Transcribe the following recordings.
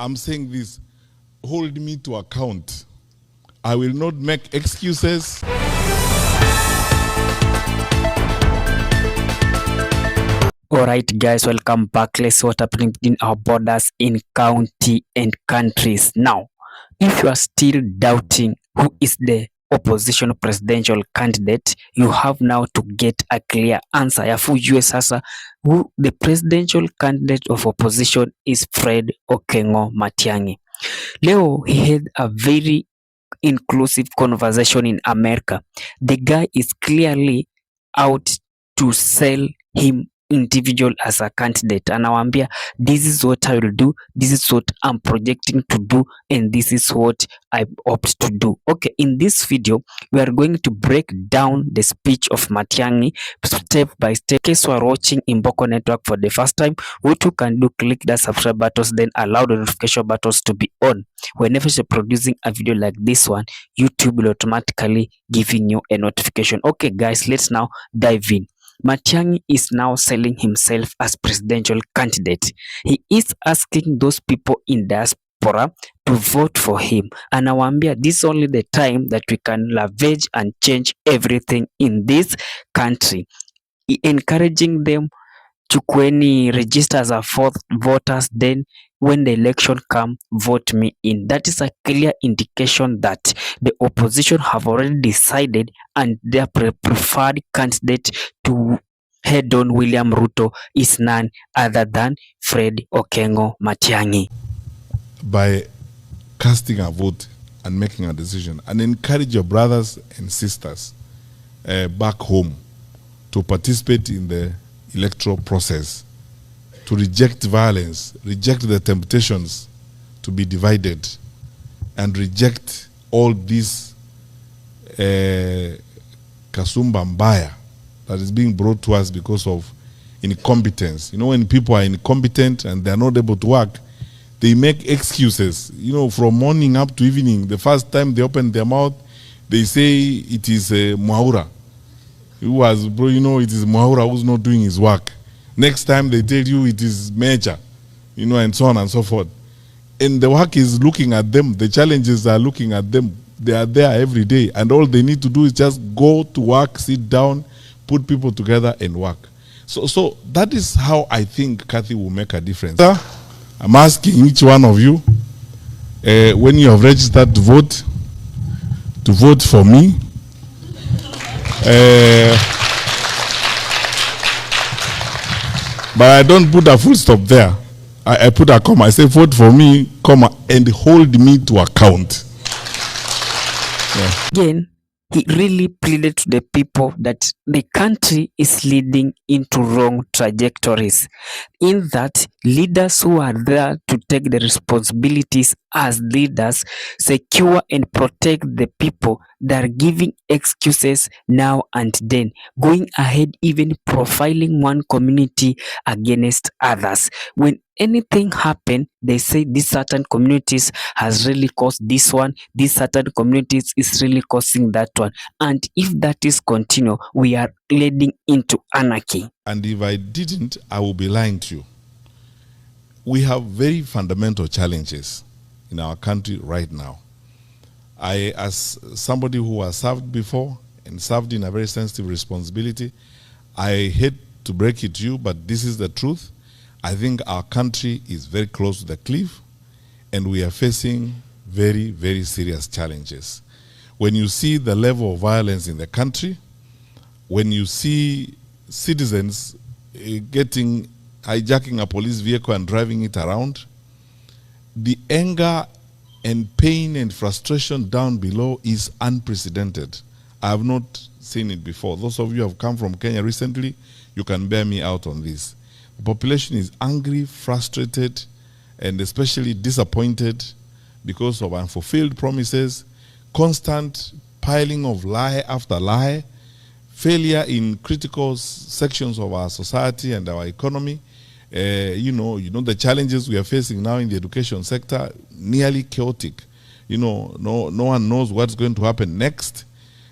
I'm saying this, hold me to account. I will not make excuses. Alright guys, welcome back. Let's see what happening in our borders in county and countries. Now, if you are still doubting who is the opposition presidential candidate, you have now to get a clear answer. Yafu ujue sasa who the presidential candidate of opposition is Fred Okengo Matiangi. Leo he had a very inclusive conversation in America. The guy is clearly out to sell him individual as a candidate. Anawaambia, this is what I will do, this is what I'm projecting to do, and this is what I opt to do. Okay, in this video, we are going to break down the speech of Matiangi step by step. In case you are watching Imboko Network for the first time, what you can do, click the subscribe buttons, then allow the notification buttons to be on. Whenever you're producing a video like this one, YouTube will automatically giving you a notification. Okay guys, let's now dive in. Matiangi is now selling himself as presidential candidate. He is asking those people in diaspora to vote for him. Anawaambia this is only the time that we can lavage and change everything in this country. Encouraging them chukueni register as a fourth voters, then when the election come, vote me in. That is a clear indication that the opposition have already decided and their preferred candidate to head on William Ruto is none other than Fred Okengo Matiangi. By casting a vote and making a decision, and encourage your brothers and sisters back home to participate in the electoral process, to reject violence, reject the temptations to be divided, and reject all this kasumba mbaya that is being brought to us because of incompetence. You know, when people are incompetent and they are not able to work, they make excuses. You know, from morning up to evening, the first time they open their mouth, they say it is Mwaura. Who was, bro, you know, it is Mwaura who's not doing his work. Next time they tell you it is Major, you know, and so on and so forth. And the work is looking at them. The challenges are looking at them. They are there every day. And all they need to do is just go to work, sit down, put people together and work. So that is how I think Kathy will make a difference. I'm asking each one of you, when you have registered to vote for me. But I don't put a full stop there. I put a comma. I say vote for me, comma, and hold me to account. Yeah. Again, he really pleaded to the people that the country is leading into wrong trajectories, in that leaders who are there to take the responsibilities as leaders, secure and protect the people, that are giving excuses now and then, going ahead even profiling one community against others. When anything happen, they say this certain communities has really caused this one, this certain communities is really causing that one, and if that is continue, we are leading into anarchy. And if I didn't, I will be lying to you. We have very fundamental challenges in our country right now. I, as somebody who has served before and served in a very sensitive responsibility, I hate to break it to you, but this is the truth. I think our country is very close to the cliff, and we are facing very, very serious challenges. When you see the level of violence in the country, when you see citizens hijacking a police vehicle and driving it around, the anger and pain and frustration down below is unprecedented. I have not seen it before. Those of you who have come from Kenya recently, you can bear me out on this. The population is angry, frustrated, and especially disappointed because of unfulfilled promises, constant piling of lie after lie, failure in critical sections of our society and our economy. You know the challenges we are facing now in the education sector, nearly chaotic. You know, no one knows what's going to happen next.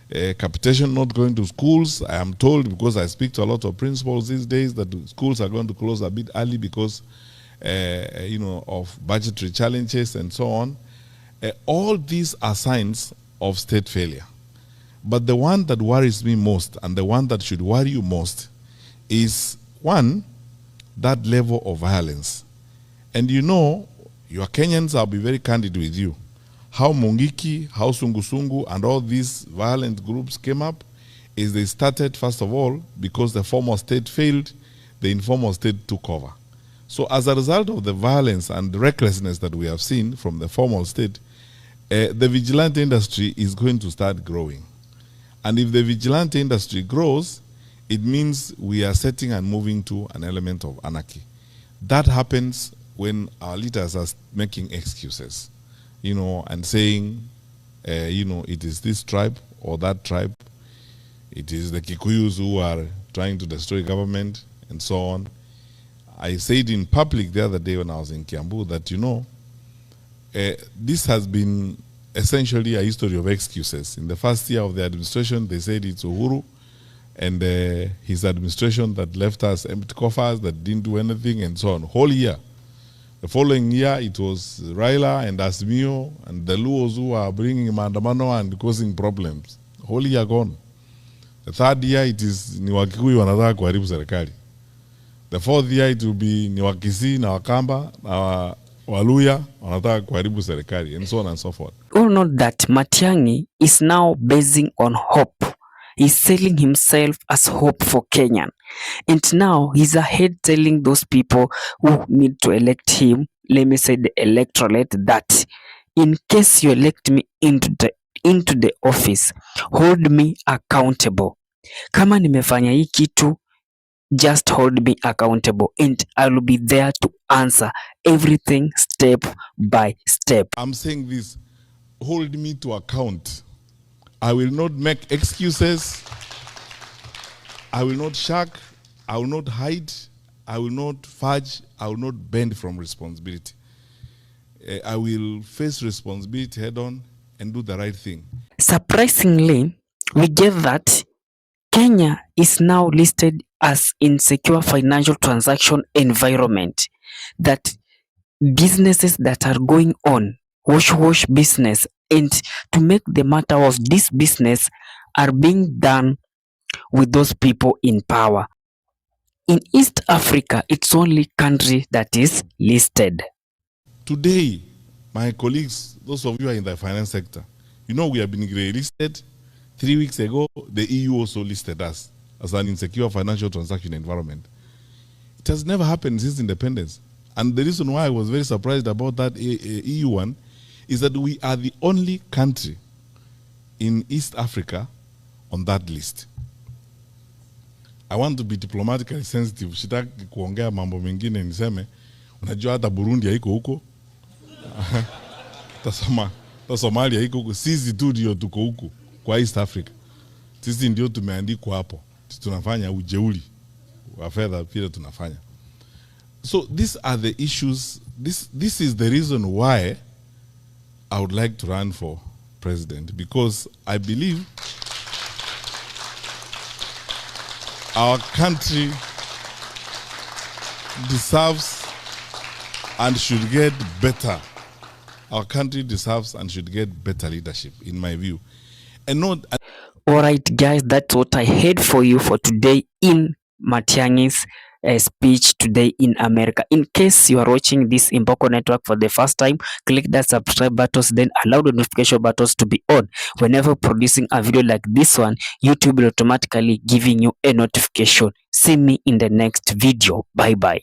Capitation not going to schools. I am told, because I speak to a lot of principals these days, that schools are going to close a bit early because of budgetary challenges and so on. All these are signs of state failure. But the one that worries me most, and the one that should worry you most, is one, that level of violence. And you know, your Kenyans, I'll be very candid with you, how Mungiki, how Sungusungu, and all these violent groups came up is they started, first of all, because the former state failed, the informal state took over. So as a result of the violence and the recklessness that we have seen from the formal state, the vigilante industry is going to start growing. And if the vigilante industry grows, it means we are setting and moving to an element of anarchy. That happens when our leaders are making excuses, and saying, it is this tribe or that tribe. It is the Kikuyus who are trying to destroy government and so on. I said in public the other day when I was in Kiambu that, this has been essentially a history of excuses. In the first year of the administration, they said it's Uhuru and his administration that left us empty coffers, that didn't do anything and so on. Whole year. The following year, it was Raila and Asmio and the Luos who are bringing maandamano and causing problems. Whole year gone. The third year, it is ni Wakikuyu wanataka kuharibu serikali. The fourth year, it will be ni Wakisii na Wakamba na Waluya wanataka kuharibu serikali, and so on and so forth. All know that Matiangi is now basing on hope. He's selling himself as hope for Kenyan. And now he's ahead telling those people who need to elect him, let me say the electorate, that in case you elect me into the office, hold me accountable. Kama nimefanya hii kitu, just hold me accountable and I will be there to answer everything step by step. I'm saying this, hold me to account. I will not make excuses. I will not shirk. I will not hide. I will not fudge. I will not bend from responsibility. I will face responsibility head on and do the right thing. Surprisingly, we get that Kenya is now listed as insecure financial transaction environment, that businesses that are going on, wash business, and to make the matter worse, this business are being done with those people in power. In East Africa, it's only country that is listed. Today, my colleagues, those of you who are in the finance sector, we have been grey listed. 3 weeks ago, the EU also listed us as an insecure financial transaction environment. It has never happened since independence. And the reason why I was very surprised about that EU one is that we are the only country in East Africa on that list. I want to be diplomatically sensitive. Sitaki kuongea mambo mengine niseme, unajua hata Burundi haiko huko. Somalia haiko huko. Sisi tu ndio tuko huko kwa East Africa. Sisi ndio tumeandikwa hapo. Tunafanya ujeuri wa fedha vile tunafanya. So these are the issues. This is the reason why I would like to run for president, because I believe our country deserves and should get better. Our country deserves and should get better leadership, in my view. And not. All right, guys, that's what I had for you for today in Matiangi's speech today in America. In case you are watching this Mboko Network for the first time, click that subscribe button, then allow the notification buttons to be on. Whenever producing a video like this one, YouTube will automatically giving you a notification. See me in the next video. Bye bye.